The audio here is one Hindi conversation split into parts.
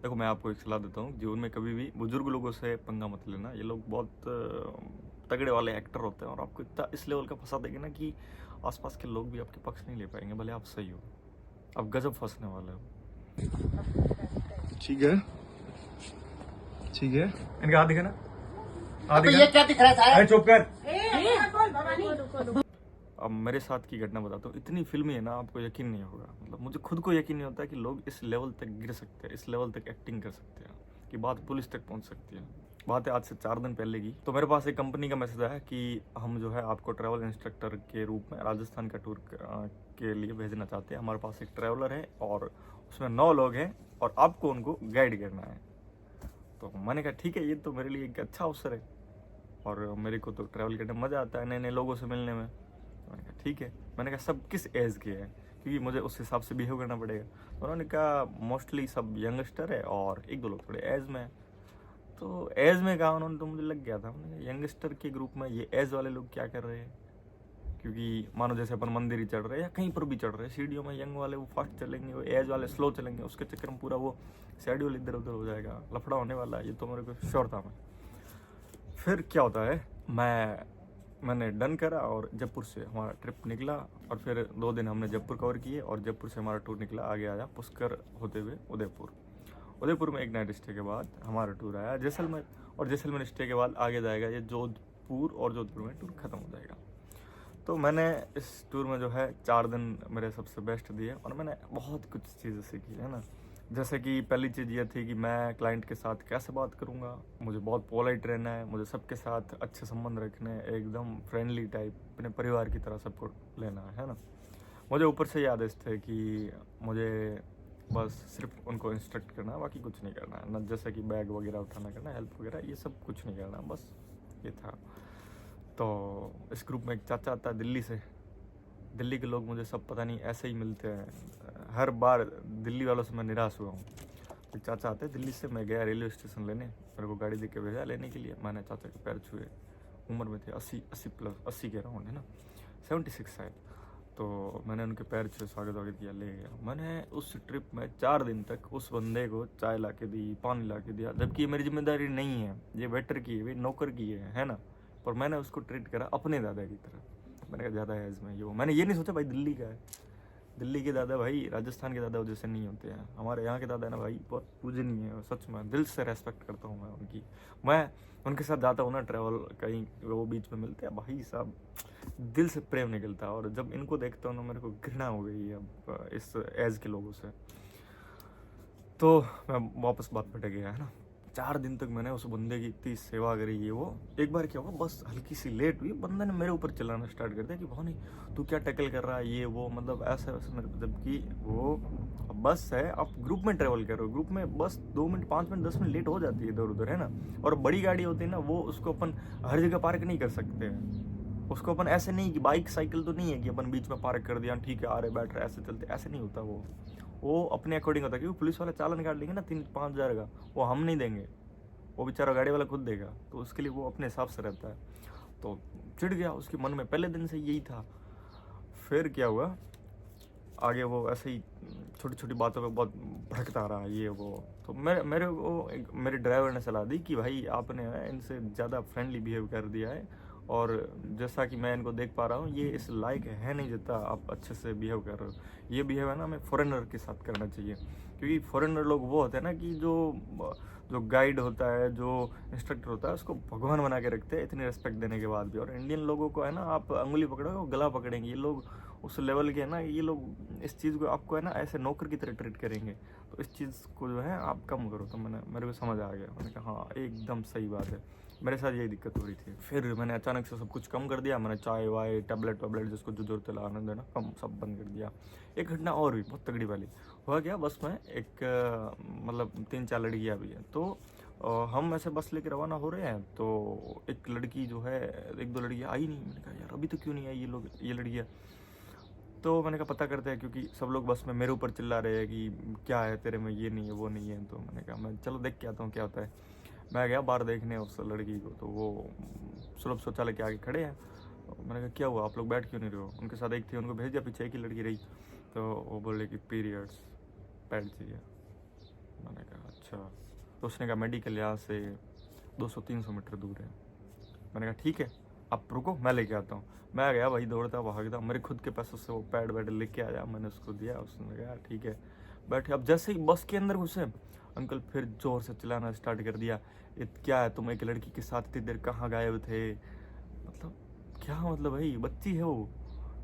देखो मैं आपको एक सलाह देता हूँ, जीवन में कभी भी बुजुर्ग लोगों से पंगा मत लेना। ये लोग बहुत तगड़े वाले एक्टर होते हैं और आपको इतना इस लेवल का फंसा देंगे ना कि आसपास के लोग भी आपके पक्ष नहीं ले पाएंगे, भले आप सही हो। आप गजब फंसने वाले हो। ठीक है, ठीक है। इनका हाथ दिखा ना, हाथ अबे दिखा। ये क्या दिख रहा है साहब? अरे चुप कर। अब मेरे साथ की घटना बताता हूँ, इतनी फिल्मी है ना, आपको यकीन नहीं होगा। मतलब मुझे खुद को यकीन नहीं होता कि लोग इस लेवल तक गिर सकते हैं, इस लेवल तक एक्टिंग कर सकते हैं कि बात पुलिस तक पहुंच सकती है। बात है आज से 4 दिन पहले की। तो मेरे पास एक कंपनी का मैसेज आया कि हम जो है आपको ट्रैवल इंस्ट्रक्टर के रूप में राजस्थान का टूर के लिए भेजना चाहते हैं। हमारे पास एक ट्रैवलर है और उसमें 9 लोग हैं और आपको उनको गाइड करना है। तो मैंने कहा ठीक है, ये तो मेरे लिए एक अच्छा अवसर है और मेरे को तो ट्रैवल करने में मज़ा आता है, नए नए लोगों से मिलने में। तो मैंने कहा ठीक है। मैंने कहा सब किस एज के हैं, क्योंकि मुझे उस हिसाब से बिहेव करना पड़ेगा। तो उन्होंने कहा मोस्टली सब यंगस्टर है और एक दो लोग थोड़े एज में है। तो एज में कहा उन्होंने, तो मुझे लग गया था। मैंने कहा यंगस्टर के ग्रुप में ये एज वाले लोग क्या कर रहे हैं, क्योंकि मानो जैसे अपन मंदिर ही चढ़ रहे हैं या कहीं पर भी चढ़ रहे हैं, सीढ़ियों में यंग वाले वो फास्ट चलेंगे, वो एज वाले स्लो चलेंगे, उसके चक्कर में पूरा वो शेड्यूल इधर उधर हो जाएगा, लफड़ा होने वाला है। ये तो मेरे को श्योर था। मैं फिर क्या होता है, मैंने डन करा और जयपुर से हमारा ट्रिप निकला और फिर 2 दिन हमने जयपुर कवर किए और जयपुर से हमारा टूर निकला आगे आया पुष्कर होते हुए उदयपुर। उदयपुर में एक नाइट स्टे के बाद हमारा टूर आया जैसलमेर और जैसलमेर स्टे के बाद आगे जाएगा ये जोधपुर और जोधपुर में टूर ख़त्म हो जाएगा। तो मैंने इस टूर में जो है 4 दिन मेरे सबसे बेस्ट दिए और मैंने बहुत कुछ चीज़ें सीखी है ना। जैसे कि पहली चीज़ ये थी कि मैं क्लाइंट के साथ कैसे बात करूँगा, मुझे बहुत पोलाइट रहना है, मुझे सबके साथ अच्छे संबंध रखने हैं, एकदम फ्रेंडली टाइप, अपने परिवार की तरह सबको लेना है ना। मुझे ऊपर से ये आदेश थे कि मुझे बस सिर्फ उनको इंस्ट्रक्ट करना है, बाकी कुछ नहीं करना है ना। जैसे कि बैग वगैरह उठाना करना, हेल्प वगैरह, ये सब कुछ नहीं करना, बस ये था। तो इस ग्रुप में एक चाचा आता है दिल्ली से। दिल्ली के लोग मुझे सब पता नहीं ऐसे ही मिलते हैं, हर बार दिल्ली वालों से मैं निराश हुआ हूँ। एक चाचा आते हैं दिल्ली से, मैं गया रेलवे स्टेशन लेने, मेरे को गाड़ी दे के भेजा लेने के लिए। मैंने चाचा के पैर छुए, उम्र में थे 80 के राउंड है ना, 76 शायद। तो मैंने उनके पैर छुए, स्वागत वागत किया, ले गया। मैंने उस ट्रिप में 4 दिन तक उस बंदे को चाय ला के दी, पानी ला के दिया, जबकि ये मेरी जिम्मेदारी नहीं है, ये वेटर की है, ये नौकर की है ना। पर मैंने उसको ट्रीट करा अपने दादा की तरह। मैंने कहा ज़्यादा है इसमें, ये वो मैंने ये नहीं सोचा भाई दिल्ली का है, दिल्ली के दादा भाई राजस्थान के दादा जैसे नहीं होते हैं। हमारे यहाँ के दादा ना भाई बहुत पूजनीय है, सच में दिल से रेस्पेक्ट करता हूँ मैं उनकी। मैं उनके साथ जाता हूँ ना ट्रैवल, कहीं वो बीच में मिलते हैं भाई साहब, दिल से प्रेम निकलता है। और जब इनको देखता हूँ ना मेरे को घृणा हो गई है अब इस एज के लोगों से। तो मैं वापस बात पर गया है ना। 4 दिन तक मैंने उस बंदे की इतनी सेवा करी। ये वो एक बार क्या हुआ, बस हल्की सी लेट हुई, बंदे ने मेरे ऊपर चिल्लाना स्टार्ट कर दिया कि भाई नहीं तू क्या टैकल कर रहा है, ये वो, मतलब ऐसा वैसा मेरे, जबकि वो बस है, आप ग्रुप में ट्रेवल कर रहे हो, ग्रुप में बस 2 मिनट 5 मिनट 10 मिनट लेट हो जाती है इधर उधर है ना। और बड़ी गाड़ी होती है ना, वो उसको अपन हर जगह पार्क नहीं कर सकते हैं। उसको अपन ऐसे नहीं कि बाइक साइकिल तो नहीं है कि अपन बीच में पार्क कर दिया, ठीक है आ रहे बैठ रहे ऐसे चलते, ऐसे नहीं होता। वो अपने अकॉर्डिंग होता है, क्योंकि पुलिस वाला चालान काट लेंगे ना 3-5 हज़ार का, वो हम नहीं देंगे, वो बेचारा गाड़ी वाला खुद देगा। तो उसके लिए वो अपने हिसाब से रहता है। तो चिढ़ गया, उसके मन में पहले दिन से यही था। फिर क्या हुआ आगे, वो ऐसे ही छोटी छोटी बातों पे बहुत भड़कता रहा, ये वो। तो मेरे को मेरे ड्राइवर ने सलाह दी कि भाई आपने इनसे ज़्यादा फ्रेंडली बिहेव कर दिया है और जैसा कि मैं इनको देख पा रहा हूँ ये इस लायक है नहीं जितना आप अच्छे से बिहेव कर रहे हो। ये बिहेव है ना हमें फॉरेनर के साथ करना चाहिए, क्योंकि फॉरेनर लोग वो होते हैं ना कि जो गाइड होता है, जो इंस्ट्रक्टर होता है, उसको भगवान बना के रखते हैं इतनी रिस्पेक्ट देने के बाद भी। और इंडियन लोगों को है ना, आप अंगुली पकड़ोगे वो गला पकड़ेंगे। ये लोग उस लेवल के है ना, ये लोग इस चीज़ को आपको है ना ऐसे नौकर की तरह ट्रीट करेंगे। तो इस चीज़ को जो है आप कम करो। तो मेरे को समझ आ गया, मैंने कहा हाँ एकदम सही बात है, मेरे साथ यही दिक्कत हो रही थी। फिर मैंने अचानक से सब कुछ कम कर दिया, मैंने चाय वाय टैबलेट वैबलेट जिसको जो जरूरत है लाना देना कम सब बंद कर दिया। एक घटना और भी बहुत तगड़ी वाली हुआ क्या, बस में एक मतलब 3-4 लड़कियाँ भी हैं। तो हम ऐसे बस लेके रवाना हो रहे हैं, तो एक लड़की जो है, 1-2 लड़कियाँ आई नहीं। मैंने कहा यार अभी तो क्यों नहीं आई ये लड़कियाँ। तो मैंने कहा पता करते हैं, क्योंकि सब लोग बस में मेरे ऊपर चिल्ला रहे हैं कि क्या है तेरे में, ये नहीं है वो नहीं है। तो मैंने कहा मैं चलो देख के आता हूँ क्या होता है। मैं गया बाहर देखने उस लड़की को, तो वो सुलभ शौचालय के आगे खड़े हैं। तो मैंने कहा क्या हुआ, आप लोग बैठ क्यों नहीं रहे हो। उनके साथ एक थी, उनको भेज दिया, पीछे एक ही लड़की रही। तो वो बोले कि पीरियड्स पैड चाहिए। मैंने कहा अच्छा। अच्छा। तो उसने कहा मेडिकल यहाँ से 200-300 मीटर दूर है। मैंने कहा ठीक है, आप रुको, मैं लेके आता हूँ। मैं गया, वही दौड़ता भागता, मेरे खुद के पैसों से वो पैड वैड लेके आया, मैंने उसको दिया, उसने कहा ठीक है बैठे। अब जैसे ही बस के अंदर घुसे, अंकल फिर जोर से चिल्लाना स्टार्ट कर दिया, ये क्या है, तुम एक लड़की के साथ इतनी देर कहाँ गायब थे? मतलब क्या मतलब भाई, बच्ची है वो,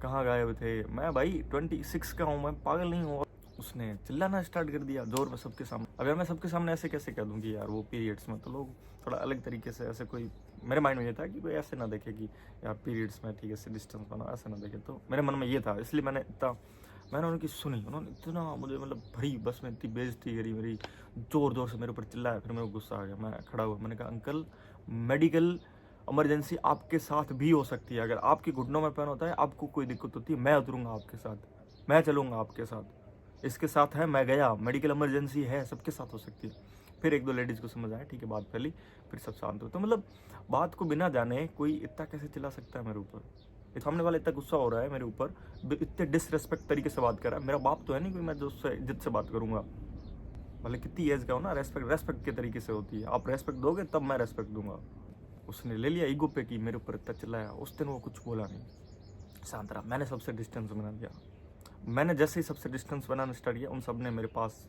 कहाँ गायब थे? मैं भाई 26 का हूँ, मैं पागल नहीं हूँ। उसने चिल्लाना स्टार्ट कर दिया जोर में सबके सामने। अगर मैं सबके सामने ऐसे कैसे कह दूँ कि यार वो पीरियड्स में, तो लोग थोड़ा अलग तरीके से ऐसे, कोई मेरे माइंड में ये था कि कोई ऐसे ना देखे कि यार पीरियड्स में ठीक है डिस्टेंस बनाओ, ऐसे ना देखे। तो मेरे मन में ये था, इसलिए मैंने उनकी सुनी। उन्होंने इतना मुझे मतलब भरी बस में इतनी बेइज्जती करी मेरी, जोर जोर से मेरे ऊपर चिल्लाया। फिर मेरे को गुस्सा आ गया, मैं खड़ा हुआ, मैंने कहा अंकल मेडिकल इमरजेंसी आपके साथ भी हो सकती है, अगर आपके घुटनों में पेन होता है, आपको कोई दिक्कत होती है, मैं उतरूंगा आपके साथ, मैं चलूंगा आपके साथ। इसके साथ है, मैं गया, मेडिकल इमरजेंसी है, सबके साथ हो सकती है। फिर एक दो लेडीज़ को समझ आया, ठीक है बात फैली, फिर सब शांत हो। तो मतलब बात को बिना जाने कोई इतना कैसे चिल्ला सकता है मेरे ऊपर? सामने वाला इतना गुस्सा हो रहा है मेरे ऊपर, इतने डिसरेस्पेक्ट तरीके से बात कर रहा है। मेरा बाप तो है नहीं कोई, मैं जो उससे इज्जत से बात करूंगा, भले कितनी एज का हो ना। रेस्पेक्ट के तरीके से होती है, आप रेस्पेक्ट दोगे तब मैं रेस्पेक्ट दूंगा। उसने ले लिया ईगो पे कि मेरे ऊपर इतना चिल्लाया। उस दिन वो कुछ बोला नहीं, शांत रहा। मैंने सबसे डिस्टेंस बना लिया। मैंने जैसे ही सबसे डिस्टेंस बनाना स्टार्ट किया, उन सब ने मेरे पास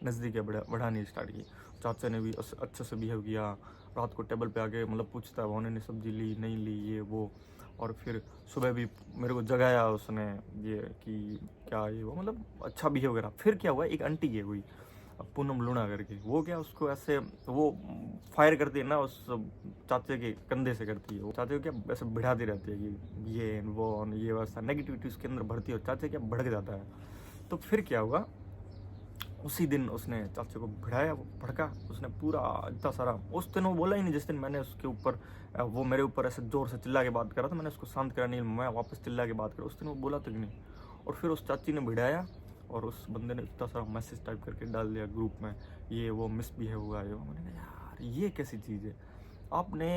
नज़दीक बढ़ानी स्टार्ट की। चाचा ने भी अच्छे से बिहेव किया। रात को टेबल पे आके मतलब पूछता है उन्होंने ने सब्जी ली नहीं ली, ये वो। और फिर सुबह भी मेरे को जगाया उसने, ये कि क्या ये वो, मतलब अच्छा बिहेव करा। फिर क्या हुआ, एक आंटी है कोई पूनम लूणा करके, वो क्या उसको ऐसे वो फायर करती है ना, उस चाचे के कंधे से करती है। वो चाचे को क्या ऐसे भिड़ाती रहती है कि ये वो ये वैसा नेगेटिविटी उसके अंदर भरती है, और चाचे क्या भड़क जाता है। तो फिर क्या हुआ, उसी दिन उसने चाचे को भिड़ाया, वो भड़का, उसने पूरा इतना सारा। उस दिन वो बोला ही नहीं, जिस दिन मैंने उसके ऊपर वो मेरे ऊपर ऐसे जोर से चिल्ला के बात करा था, मैंने उसको शांत करा नहीं, मैं वापस चिल्ला के बात करा। उस दिन वो बोला तक नहीं। और फिर उस चाची ने भिड़ाया, और उस बंदे ने इतना सारा मैसेज टाइप करके डाल दिया ग्रुप में, ये वो मिसबिहेव हुआ है। मैंने कहा यार ये कैसी चीज़ है, आपने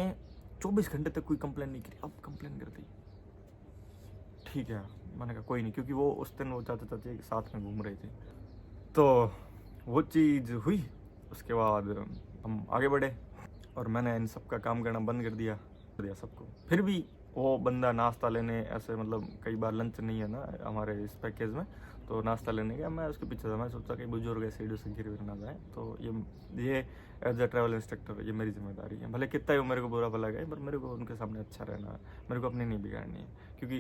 24 घंटे तक कोई कंप्लेन नहीं करी, अब कंप्लेन कर दी। ठीक है, मैंने कहा कोई नहीं, क्योंकि वो उस दिन वो चाचा चाची के साथ में घूम रहे थे। तो वो चीज़ हुई, उसके बाद हम आगे बढ़े, और मैंने इन सब का काम करना बंद कर दिया सबको। फिर भी वो बंदा नाश्ता लेने ऐसे, मतलब कई बार लंच नहीं है ना हमारे इस पैकेज में, तो नाश्ता लेने गया, मैं उसके पीछे था। मैं सोचा कि बुजुर्ग ऐसे सीढ़ी से गिर ना जाए, तो ये एज अ ट्रैवल इंस्ट्रक्टर ये मेरी जिम्मेदारी है। भले कितना ही वो मेरे को बुरा भला गए, पर मेरे को उनके सामने अच्छा रहना है, मेरे को अपनी नहीं बिगाड़नी है। क्योंकि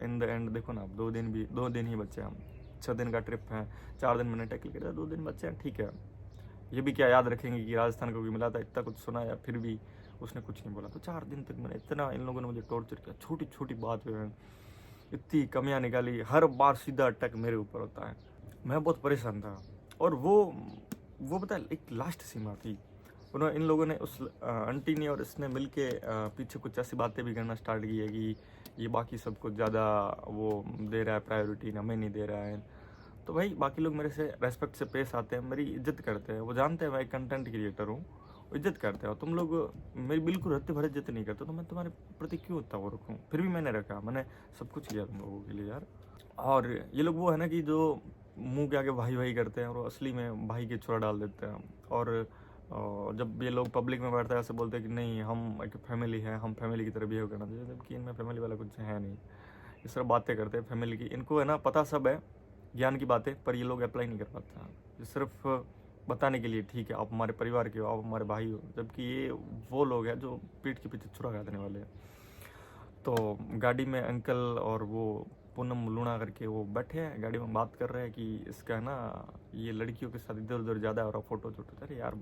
इन द एंड देखो ना, आप 2 दिन ही बचे, हम 6 दिन का ट्रिप है, 4 दिन मैंने टैकल किया, 2 दिन बच्चे हैं, ठीक है। ये भी क्या याद रखेंगे कि राजस्थान को भी मिला था, इतना कुछ सुना, या फिर भी उसने कुछ नहीं बोला। तो 4 दिन तक मैंने इतना, इन लोगों ने मुझे टॉर्चर किया, छोटी छोटी बात पे इतनी कमियां निकाली, हर बार सीधा अटैक मेरे ऊपर होता है। मैं बहुत परेशान था। और वो पता है, एक लास्ट सीमा थी, उन्होंने इन लोगों ने, उस आंटी ने और इसने मिलके पीछे कुछ ऐसी बातें भी करना स्टार्ट की है कि ये बाकी सबको ज़्यादा वो दे रहा है प्रायोरिटी, हमें नहीं दे रहा है। तो भाई बाकी लोग मेरे से रेस्पेक्ट से पेश आते हैं, मेरी इज्जत करते हैं, वो जानते हैं मैं एक कंटेंट क्रिएटर हूँ, इज्जत करते हो। तुम लोग मेरी बिल्कुल रत्ते भर इज्जत नहीं करते, तो मैं तुम्हारे प्रति क्यों उतना वो रखूँ? फिर भी मैंने रखा, मैंने सब कुछ किया तुम लोगों के लिए यार। और ये लोग वो है ना कि जो मुंह के आगे भाई भाई करते हैं, और असली में भाई के छुरा डाल देते हैं। और जब ये लोग पब्लिक में बैठते हैं ऐसे बोलते हैं कि नहीं हम एक फैमिली है, हम फैमिली की तरह बिहेव करना चाहिए, जबकि इनमें फैमिली वाला कुछ है नहीं। इस तरह बातें करते हैं फैमिली की, इनको है ना पता सब है ज्ञान की बातें, पर ये लोग अप्लाई नहीं कर पाते हैं। ये सिर्फ बताने के लिए, ठीक है आप हमारे परिवार के हो, आप हमारे भाई हो, जबकि ये वो लोग हैं जो पीठ के पीछे छुरा काटने वाले हैं। तो गाड़ी में अंकल और वो पूनम लूणा करके वो बैठे हैं गाड़ी में, बात कर रहे हैं कि इसका ना ये लड़कियों के साथ इधर उधर ज़्यादा हो रहा, फोटो छोटो। अरे यार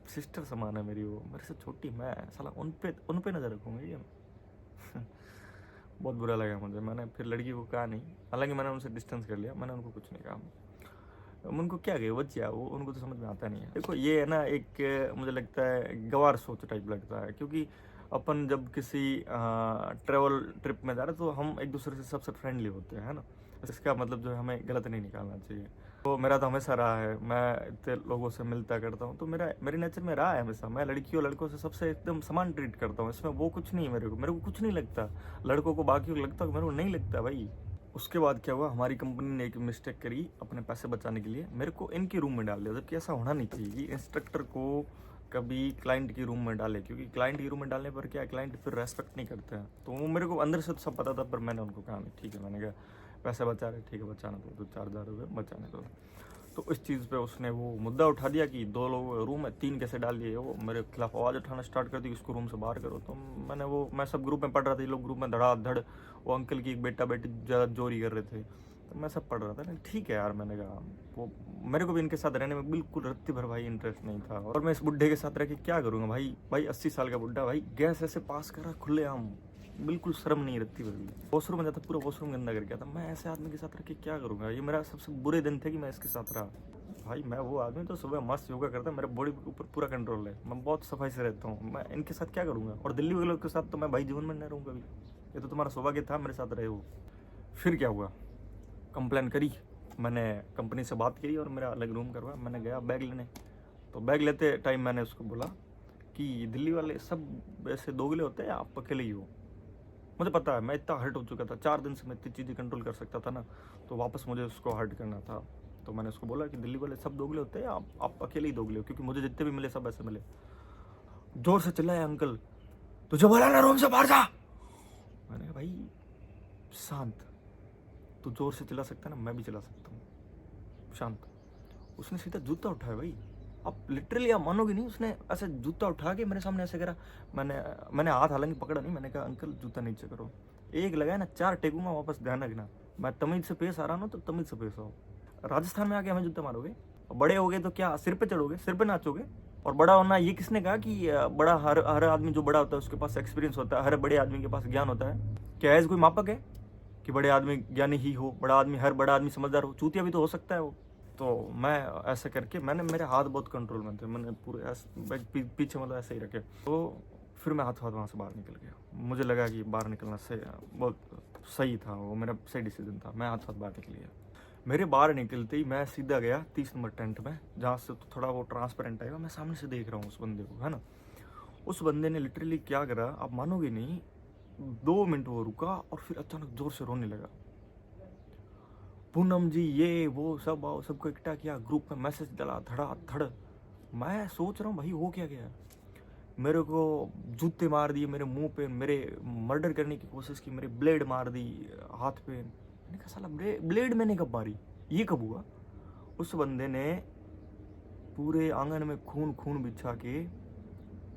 सिस्टर समान है मेरी, वो मेरे से छोटी, मैं साला उन पे नज़र रखूँगा ये बहुत बुरा लगा मुझे। मैंने फिर लड़की को कहा नहीं, हालांकि मैंने उनसे डिस्टेंस कर लिया, मैंने उनको कुछ नहीं कहा। उनको क्या कहे बच्चा, वो उनको तो समझ में आता नहीं है। देखो ये है ना एक, मुझे लगता है गवार सोच टाइप लगता है, क्योंकि अपन जब किसी ट्रैवल ट्रिप में जा रहे हैं तो हम एक दूसरे से सबसे फ्रेंडली होते हैं, है ना। इसका मतलब जो है हमें गलत नहीं निकालना चाहिए। तो मेरा तो हमेशा रहा है, मैं इतने लोगों से मिलता करता हूँ, तो मेरे नेचर में रहा है हमेशा, मैं लड़कियों लड़कों से सबसे एकदम समान ट्रीट करता हूँ। इसमें वो कुछ नहीं, मेरे को कुछ नहीं लगता। लड़कों को बाकी को लगता है, मेरे को नहीं लगता भाई। उसके बाद क्या हुआ, हमारी कंपनी ने एक मिस्टेक करी अपने पैसे बचाने के लिए, मेरे को इनके रूम में डाल दिया, जबकि ऐसा होना नहीं चाहिए कि इंस्ट्रक्टर को कभी क्लाइंट के रूम में डाले, क्योंकि क्लाइंट के रूम में डालने पर क्या है, क्लाइंट फिर रेस्पेक्ट नहीं करते हैं। तो वो मेरे को अंदर से तो सब पता था, पर मैंने उनको कहा नहीं, ठीक है, मैंने कहा पैसे बचा रहे, ठीक है बचाना दो, 4,000 रुपये बचाने दो। तो इस चीज़ पे उसने वो मुद्दा उठा दिया कि 2 लोग रूम में 3 कैसे डाल दिए, वो मेरे खिलाफ आवाज़ उठाना स्टार्ट कर दी, उसको रूम से बाहर करो। तो मैं सब ग्रुप में पढ़ रहा था, ये लोग ग्रुप में धड़ाधड़, वो अंकल की एक बेटा बेटी ज़्यादा जोरी कर रहे थे, तो मैं सब पढ़ रहा था ना, ठीक है यार, मैंने कहा वो मेरे को भी इनके साथ रहने में बिल्कुल रत्ती भर भाई इंटरेस्ट नहीं था, और मैं इस बुढ़े के साथ रह के क्या करूँगा भाई। भाई 80 साल का बुढ़ा भाई गैस ऐसे पास कर रहा खुले आम, बिल्कुल शर्म नहीं रत्ती भर भी। वॉशरूम में जाता पूरा वॉशरूम गंदा कर गया था, मैं ऐसे आदमी के साथ रह के क्या करूँगा। ये मेरा सबसे बुरे दिन थे कि मैं इसके साथ रहा। भाई मैं वो आदमी तो सुबह मस्त योगा करता है, मेरे बॉडी के ऊपर पूरा कंट्रोल है, मैं बहुत सफाई से रहता हूँ, मैं इनके साथ क्या करूँगा। और दिल्ली वालों के साथ तो मैं भाई जीवन में नहीं रहूँगा कभी, ये तो तुम्हारा सौभाग्य था मेरे साथ रहे हो। फिर क्या हुआ, कंप्लेन करी, मैंने कंपनी से बात करी और मेरा अलग रूम करवा। मैंने गया बैग लेने, तो बैग लेते टाइम मैंने उसको बोला कि दिल्ली वाले सब ऐसे दोगले होते हैं, आप अकेले ही हो। मुझे पता है मैं इतना हर्ट हो चुका था, 4 दिन से मैं इतनी चीज़ें कंट्रोल कर सकता था ना, तो वापस मुझे उसको हर्ट करना था। तो मैंने उसको बोला कि दिल्ली वाले सब दोगले होते हैं, आप अकेले ही दोगले हो, क्योंकि मुझे जितने भी मिले सब ऐसे मिले। जोर से चिल्लाया, अंकल तुझे बोला ना रूम से बाहर जा। मैंने कहा भाई शांत, तू जोर से चिल्ला सकता है ना, मैं भी चिल्ला सकता हूँ, शांत। उसने सीधा जूता उठाया भाई, अब लिटरली आप मानोगे नहीं, उसने ऐसे जूता उठा के मेरे सामने ऐसे करा। मैंने हाथ हालांकि पकड़ा नहीं, मैंने कहा अंकल जूता नीचे करो। एक लगाया ना, 4 टेकूंगा वापस, ध्यान रखना मैं तमीज से पेश आ रहा हूँ तो तमीज से पेश आओ। राजस्थान में आके हमें जूता मारोगे, बड़े हो गए तो क्या सिर पे चढ़ोगे, सिर पे नाचोगे। और बड़ा होना ये किसने कहा कि बड़ा, हर आदमी जो बड़ा होता है उसके पास एक्सपीरियंस होता है, हर बड़े आदमी के पास ज्ञान होता है। क्या ऐसा कोई मापक है कि बड़े आदमी ज्ञानी ही हो, हर बड़ा आदमी समझदार हो? चूतिया भी तो हो सकता है वो। तो मैं ऐसे करके, मेरे हाथ बहुत कंट्रोल में थे, मैंने पूरे ऐसे पीछे मतलब ऐसे ही रखे। तो फिर मैं हाथ वहाँ से बाहर निकल गया, मुझे लगा कि बाहर निकलना सही, बहुत सही था, वो मेरा सही डिसीजन था। मैं हाथ बाहर निकल गया। मेरे बाहर निकलते ही मैं सीधा गया 30 नंबर टेंट में, जहाँ से तो थोड़ा वो ट्रांसपेरेंट आएगा, मैं सामने से देख रहा हूँ उस बंदे को, है ना। उस बंदे ने लिटरली क्या करा आप मानोगे नहीं, 2 मिनट वो रुका और फिर अचानक जोर से रोने लगा। पूनम जी ये वो सब आओ, सबको इकट्ठा किया, ग्रुप में मैसेज डाला धड़ाधड़। मैं सोच रहा हूँ भाई हो क्या गया। मेरे को जूते मार दिए मेरे मुंह पे, मेरे मर्डर करने की कोशिश की, मेरे ब्लेड मार दी हाथ पे। मैंने कहा साला ब्लेड मैंने कब मारी, ये कब हुआ। उस बंदे ने पूरे आंगन में खून खून बिछा के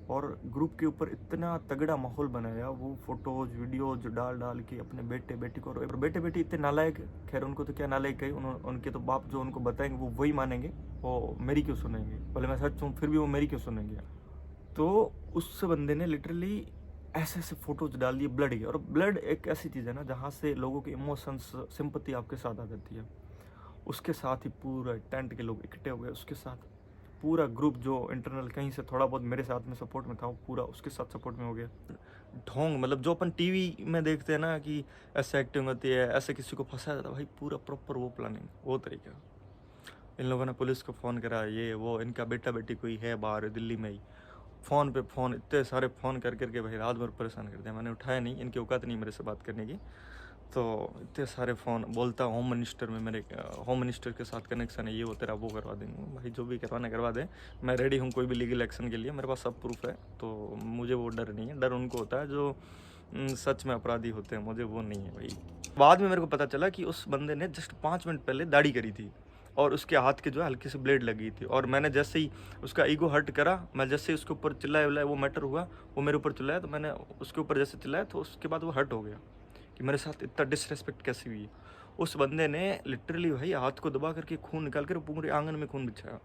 और ग्रुप के ऊपर इतना तगड़ा माहौल बनाया, वो फोटोज वीडियोज डाल के अपने बेटे बेटी को। और बेटे बेटी इतने नालायक, खैर उनको तो क्या नालायक कही, उनके तो बाप जो उनको बताएंगे वो वही मानेंगे, वो मेरी क्यों सुनेंगे, भले मैं सच हूँ फिर भी वो मेरी क्यों सुनेंगे। तो उस बंदे ने लिटरली ऐसे ऐसे फोटोज डाल दिए ब्लड के। और ब्लड एक ऐसी चीज़ है ना जहाँ से लोगों के इमोशंस, सिंपैथी आपके साथ आ जाती है। उसके साथ ही पूरा टेंट के लोग इकट्ठे हो गए, उसके साथ पूरा ग्रुप जो इंटरनल कहीं से थोड़ा बहुत मेरे साथ में सपोर्ट में था, वो पूरा उसके साथ सपोर्ट में हो गया। ढोंग मतलब जो अपन टीवी में देखते हैं ना कि ऐसे एक्टिंग होती है, ऐसे किसी को फंसाया जाता है, भाई पूरा प्रॉपर वो प्लानिंग, वो तरीका। इन लोगों ने पुलिस को फ़ोन करा, ये वो, इनका बेटा बेटी कोई है बाहर दिल्ली में ही, फ़ोन पे फ़ोन, इतने सारे फ़ोन कर करके भाई रात भर परेशान कर दिया। मैंने उठाया नहीं, इनकी औकात नहीं मेरे से बात करने की। तो इतने सारे फ़ोन, बोलता होम मिनिस्टर में, मेरे होम मिनिस्टर के साथ कनेक्शन है, ये वो तेरा वो करवा देंगे। भाई जो भी करवाना करवा दें, मैं रेडी हूँ कोई भी लीगल एक्शन के लिए, मेरे पास सब प्रूफ है, तो मुझे वो डर नहीं है। डर उनको होता है जो सच में अपराधी होते हैं, मुझे वो नहीं है भाई। बाद में मेरे को पता चला कि उस बंदे ने जस्ट 5 मिनट पहले दाढ़ी करी थी और उसके हाथ के जो है हल्की सी ब्लेड लगी थी। और मैंने जैसे ही उसका ईगो हर्ट करा, मैं जैसे ही उसके ऊपर चिल्लाया विल्लाया, वो मैटर हुआ, वो मेरे ऊपर चिल्लाया, तो मैंने उसके ऊपर जैसे चिल्लाया तो उसके बाद वो हर्ट हो गया कि मेरे साथ इतना डिसरेस्पेक्ट कैसे हुई। उस बंदे ने लिटरली भाई हाथ को दबा करके खून निकाल कर पूरे आंगन में खून बिछाया।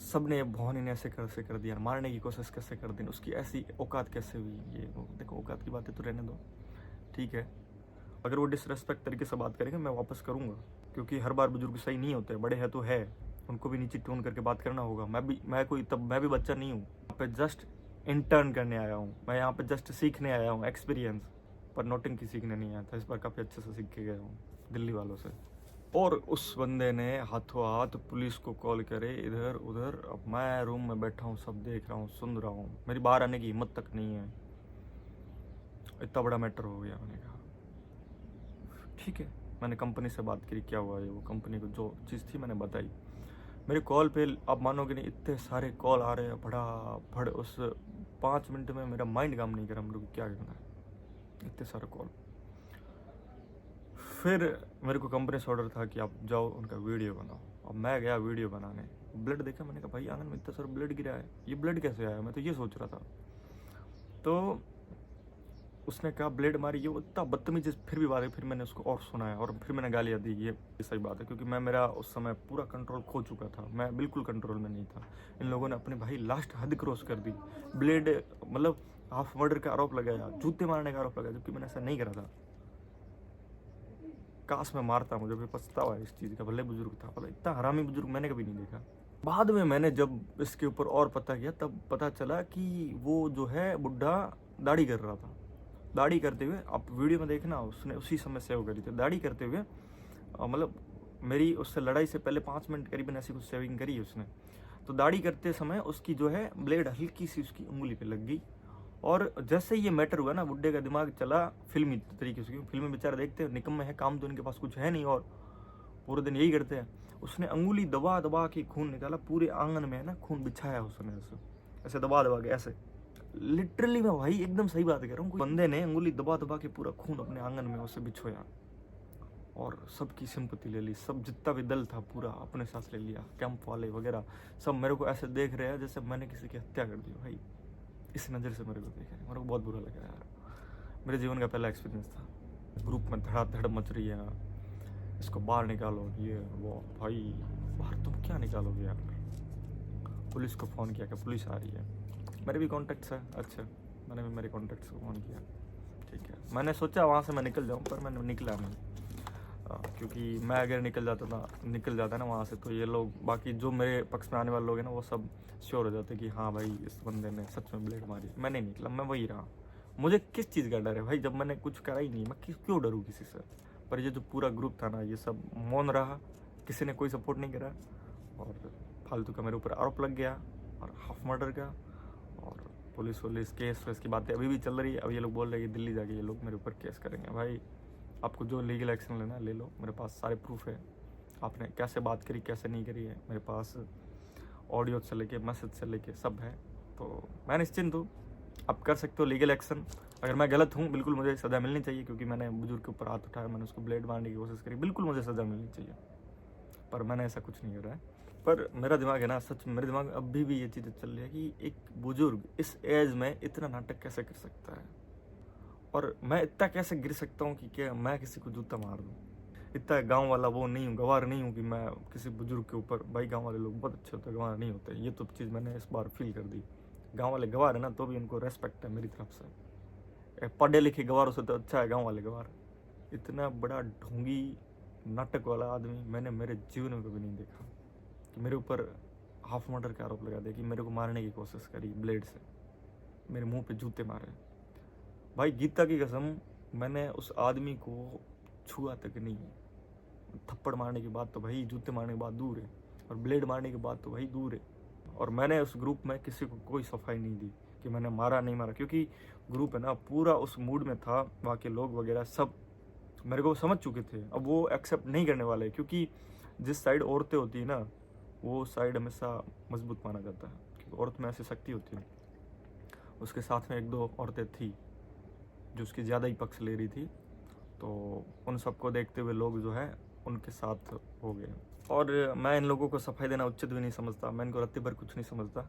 सब ने भवानी ने ऐसे कैसे कर दिया, मारने की कोशिश कैसे कर दी, उसकी ऐसी औकात कैसे हुई, ये वो। देखो औकात की बातें तो रहने दो, ठीक है। अगर वो डिसरेस्पेक्ट तरीके से बात करेंगे मैं वापस करूँगा, क्योंकि हर बार बुजुर्ग सही नहीं होते, बड़े हैं तो है, उनको भी नीचे टोन करके बात करना होगा। मैं भी बच्चा नहीं हूँ, यहाँ पे जस्ट इंटर्न करने आया हूँ, मैं यहाँ पे जस्ट सीखने आया हूँ, एक्सपीरियंस, पर नोटिंग सीखने नहीं आया था। इस बार काफ़ी अच्छे से सीख के गया हूँ दिल्ली वालों से। और उस बंदे ने हाथों हाथ पुलिस को कॉल करे इधर उधर। अब मैं रूम में बैठा हूँ, सब देख रहा हूँ, सुन रहा हूँ, मेरी बाहर आने की हिम्मत तक नहीं है, इतना बड़ा मैटर हो गया। मैंने कहा ठीक है, मैंने कंपनी से बात करी, क्या हुआ है, वो कंपनी को जो चीज़ थी मैंने बताई। मेरे कॉल पे आप मानोगे नहीं, इतने सारे कॉल आ रहे हैं फटाफट। उस 5 मिनट में मेरा माइंड काम नहीं करा, मेरे को क्या करना है, इतने सारे कॉल। फिर मेरे को कंपनी से ऑर्डर था कि आप जाओ उनका वीडियो बनाओ। अब मैं गया वीडियो बनाने, ब्लड देखा, मैंने कहा भाई आंगन में इतना सारा ब्लड गिरा है, ये ब्लड कैसे आया, मैं तो ये सोच रहा था। तो उसने कहा ब्लेड मारी, ये इतना बदतमीज फिर भी बात है। फिर मैंने उसको और सुनाया और फिर मैंने गालियाँ दी। ये सही बात है, क्योंकि मेरा उस समय पूरा कंट्रोल खो चुका था, मैं बिल्कुल कंट्रोल में नहीं था। इन लोगों ने अपने भाई लास्ट हद क्रॉस कर दी। ब्लेड मतलब हाफ मर्डर का आरोप लगाया, जूते मारने का आरोप लगाया, जबकि मैंने ऐसा नहीं करा था। काश मैं मारता, मुझे भी पछतावा है इस चीज़ का। भले बुजुर्ग था, पर इतना हरामी बुजुर्ग मैंने कभी नहीं देखा। बाद में मैंने जब इसके ऊपर और पता किया, तब पता चला कि वो जो है बुढ़ा दाढ़ी कर रहा था। दाढ़ी करते हुए, आप वीडियो में देखना, उसने उसी समय सेव करी थी। दाढ़ी करते हुए मतलब मेरी उससे लड़ाई से पहले 5 मिनट करीबन ऐसी कुछ सेविंग करी है उसने। तो दाढ़ी करते समय उसकी जो है ब्लेड हल्की सी उसकी उंगली पे लग गई। और जैसे ये मैटर हुआ ना, बुड्ढे का दिमाग चला फिल्मी तरीके से। फिल्में बेचारे देखते हैं, निकम्मे है, काम तो इनके पास कुछ है नहीं और पूरे दिन यही करते हैं। उसने अंगुली दबा दबा के खून निकाला, पूरे आंगन में है ना खून बिछाया उसने, ऐसे दबा दबा के, ऐसे लिटरली मैं भाई एकदम सही बात कह रहा हूँ। बंदे ने अंगुली दबा दबा के पूरा खून अपने आंगन में उसे बिछोया और सबकी सिंपत्ति ले ली। सब जितना भी दल था पूरा अपने साथ ले लिया, कैंप वाले वगैरह सब मेरे को ऐसे देख रहे हैं जैसे मैंने किसी की हत्या कर दी। भाई इस नज़र से मेरे को देख रहे हैं, मेरे को बहुत बुरा लगा यार। मेरे जीवन का पहला एक्सपीरियंस था। ग्रुप में धड़ाधड़ मच रही है, इसको बाहर निकालो, ये वो। भाई बाहर तुम क्या निकालोगे यार। पुलिस को फ़ोन किया कि पुलिस आ रही है। मेरे भी कॉन्टैक्ट्स है, अच्छा मैंने भी मेरे कॉन्टैक्ट्स को फ़ोन किया, ठीक है। मैंने सोचा वहाँ से मैं निकल जाऊँ, पर मैंने निकला नहीं। क्योंकि मैं अगर निकल जाता ना वहाँ से, तो ये लोग बाकी जो मेरे पक्ष में आने वाले लोग हैं ना, वो सब श्योर हो जाते कि हाँ भाई इस बंदे ने सच में ब्लेड मारी। मैं नहीं निकला, मैं वही रहा। मुझे किस चीज़ का डर है भाई, जब मैंने कुछ करा ही नहीं, मैं क्यों डरूँ किसी से। पर ये जो पूरा ग्रुप था ना, ये सब मौन रहा, किसी ने कोई सपोर्ट नहीं करा और फालतू का मेरे ऊपर आरोप लग गया और हाफ मर्डर का। और पुलिस केस वेस की बातें अभी भी चल रही है। अब ये लोग बोल रहे हैं कि दिल्ली जाके ये लोग मेरे ऊपर केस करेंगे। भाई आपको जो लीगल एक्शन लेना है ले लो, मेरे पास सारे प्रूफ है। आपने कैसे बात करी कैसे नहीं करी है, मेरे पास ऑडियो से लेके मैसेज से लेके सब है। तो मैं निश्चिंत हूँ, आप कर सकते हो लीगल एक्शन। अगर मैं गलत हूँ, बिल्कुल मुझे सज़ा मिलनी चाहिए, क्योंकि मैंने बुजुर्ग के ऊपर हाथ उठाया, मैंने उसको ब्लेड मारने की कोशिश करी, बिल्कुल मुझे सज़ा मिलनी चाहिए। पर मैंने ऐसा कुछ नहीं करा है। पर मेरा दिमाग है ना, सच मेरे दिमाग में अभी भी ये चीज़ें चल रही है कि एक बुजुर्ग इस एज में इतना नाटक कैसे कर सकता है, और मैं इतना कैसे गिर सकता हूँ कि क्या मैं किसी को जूता मार दूँ। इतना गांव वाला वो नहीं हूँ, गवार नहीं हूँ कि मैं किसी बुजुर्ग के ऊपर। भाई गांव वाले लोग बहुत अच्छे होते हैं, गवार नहीं होते। ये तो चीज़ मैंने इस बार फील कर दी। गांव वाले गवार है ना, तो भी उनको रेस्पेक्ट है मेरी तरफ से। पढ़े लिखे गवारों से तो अच्छा है गाँव वाले गवार। इतना बड़ा ढोंगी नाटक वाला आदमी मैंने मेरे जीवन में कभी नहीं देखा, कि मेरे ऊपर हाफ मर्डर का आरोप लगा दिया, कि मेरे को मारने की कोशिश करी ब्लेड से, मेरे मुंह पे जूते मारे। भाई गीता की कसम, मैंने उस आदमी को छुआ तक नहीं। थप्पड़ मारने के बाद तो भाई, जूते मारने के बाद दूर है, और ब्लेड मारने के बाद तो भाई दूर है। और मैंने उस ग्रुप में किसी को कोई सफाई नहीं दी कि मैंने मारा नहीं मारा, क्योंकि ग्रुप है ना पूरा उस मूड में था। वहाँ के लोग वगैरह सब मेरे को समझ चुके थे। अब वो एक्सेप्ट नहीं करने वाले, क्योंकि जिस साइड औरतें होती है ना, वो साइड हमेशा मजबूत माना जाता है, क्योंकि औरत में ऐसी शक्ति होती है। उसके साथ में 1-2 औरतें थी जो उसकी ज़्यादा ही पक्ष ले रही थी, तो उन सबको देखते हुए लोग जो है उनके साथ हो गए। और मैं इन लोगों को सफाई देना उचित भी नहीं समझता, मैं इनको रत्ती भर कुछ नहीं समझता।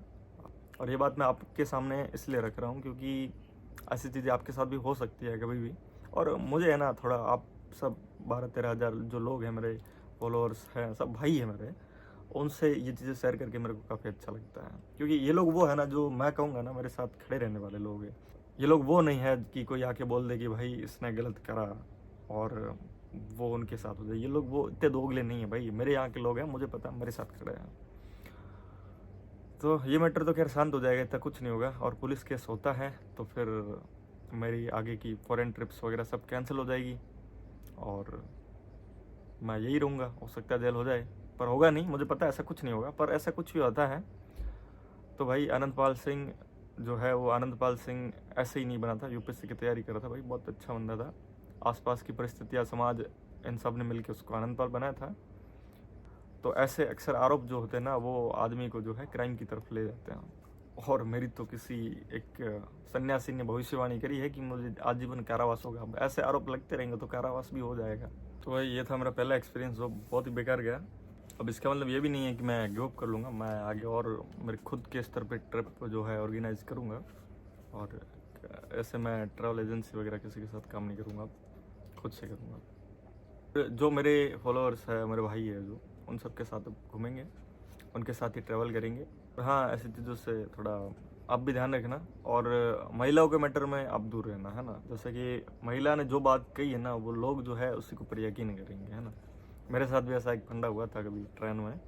और ये बात मैं आपके सामने इसलिए रख रहा हूँ क्योंकि ऐसी चीज़ें आपके साथ भी हो सकती है कभी भी। और मुझे है ना थोड़ा, आप सब 12-13 हज़ार जो लोग हैं मेरे फॉलोअर्स हैं, सब भाई हैं मेरे, उनसे ये चीज़ें शेयर करके मेरे को काफ़ी अच्छा लगता है। क्योंकि ये लोग वो है ना, जो मैं कहूँगा ना मेरे साथ खड़े रहने वाले लोग हैं। ये लोग वो नहीं है कि कोई आके बोल दे कि भाई इसने गलत करा और वो उनके साथ हो जाए। ये लोग वो इतने दोगले नहीं है भाई, मेरे यहाँ के लोग हैं, मुझे पता मेरे साथ खड़े हैं। तो ये मैटर तो खैर शांत हो जाएगा, इतना कुछ नहीं होगा। और पुलिस केस होता है तो फिर मेरी आगे की फॉरेन ट्रिप्स वगैरह सब कैंसिल हो जाएगी और मैं यही रहूँगा। हो सकता है जेल हो जाए, पर होगा नहीं, मुझे पता है ऐसा कुछ नहीं होगा। पर ऐसा कुछ भी होता है तो भाई आनंदपाल सिंह जो है, वो आनंदपाल सिंह ऐसे ही नहीं बना था, यूपीएससी की तैयारी कर रहा था भाई, बहुत अच्छा बंदा था। आसपास की परिस्थितियाँ, समाज इन सब ने मिलकर उसको आनंदपाल बनाया था। तो ऐसे अक्सर आरोप जो होते हैं ना, वो आदमी को जो है क्राइम की तरफ ले जाते हैं। और मेरी तो किसी एक सन्यासी ने भविष्यवाणी करी है कि मुझे आजीवन कारावास होगा। अब ऐसे आरोप लगते रहेंगे तो कारावास भी हो जाएगा। तो भाई ये था मेरा पहला एक्सपीरियंस, जो बहुत ही बेकार गया। अब इसका मतलब ये भी नहीं है कि मैं गिव अप कर लूँगा, मैं आगे और मेरे खुद के स्तर पे ट्रिप जो है ऑर्गेनाइज करूँगा। और ऐसे मैं ट्रैवल एजेंसी वगैरह किसी के साथ काम नहीं करूँगा, खुद से करूँगा। जो मेरे फॉलोअर्स है, मेरे भाई है जो, उन सब के साथ घूमेंगे, उनके साथ ही ट्रैवल करेंगे। हाँ, ऐसी चीज़ों से थोड़ा आप भी ध्यान रखना। और महिलाओं के मैटर में आप दूर रहना, है ना। जैसे कि महिला ने जो बात कही है ना, वो लोग जो है उसी के ऊपर यकीन करेंगे, है ना। मेरे साथ भी ऐसा एक फंडा हुआ था कभी ट्रेन में,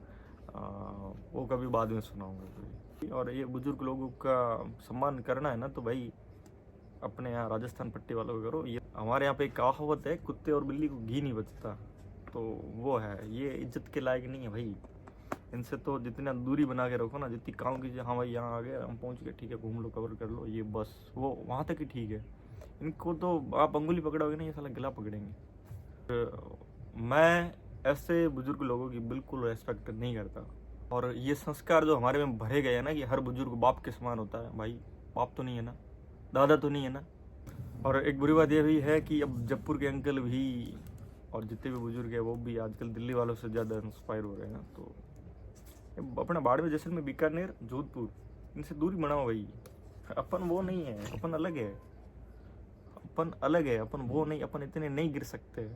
वो कभी बाद में सुनाऊंगा कभी। और ये बुजुर्ग लोगों का सम्मान करना है ना, तो भाई अपने यहाँ राजस्थान पट्टी वालों को करो। ये हमारे यहाँ पे एक कहावत है, कुत्ते और बिल्ली को घी नहीं बचता, तो वो है, ये इज्जत के लायक नहीं है भाई। इनसे तो जितना दूरी बना के रखो ना, जितनी काम कीजिए, हाँ भाई यहाँ आ गए, हम पहुँच गए, ठीक है, घूम लो, कवर कर लो, ये बस वो वहाँ तक ही ठीक है। इनको तो आप अंगुली पकड़ोगे ना, ये साला गला पकड़ेंगे। मैं ऐसे बुजुर्ग लोगों की बिल्कुल रेस्पेक्ट नहीं करता। और ये संस्कार जो हमारे में भरे गए हैं ना, कि हर बुजुर्ग बाप के समान होता है, भाई बाप तो नहीं है ना, दादा तो नहीं है ना। और एक बुरी बात यह भी है कि अब जयपुर के अंकल भी और जितने भी बुजुर्ग हैं वो भी आजकल दिल्ली वालों से ज़्यादा इंस्पायर हो रहे हैं ना। तो अपना बाड़मेर, जैसलमेर, बीकानेर, जोधपुर, इनसे दूरी बनाओ भाई। अपन वो नहीं है, अपन अलग है, अपन अलग है, अपन वो नहीं, अपन इतने नहीं गिर सकते।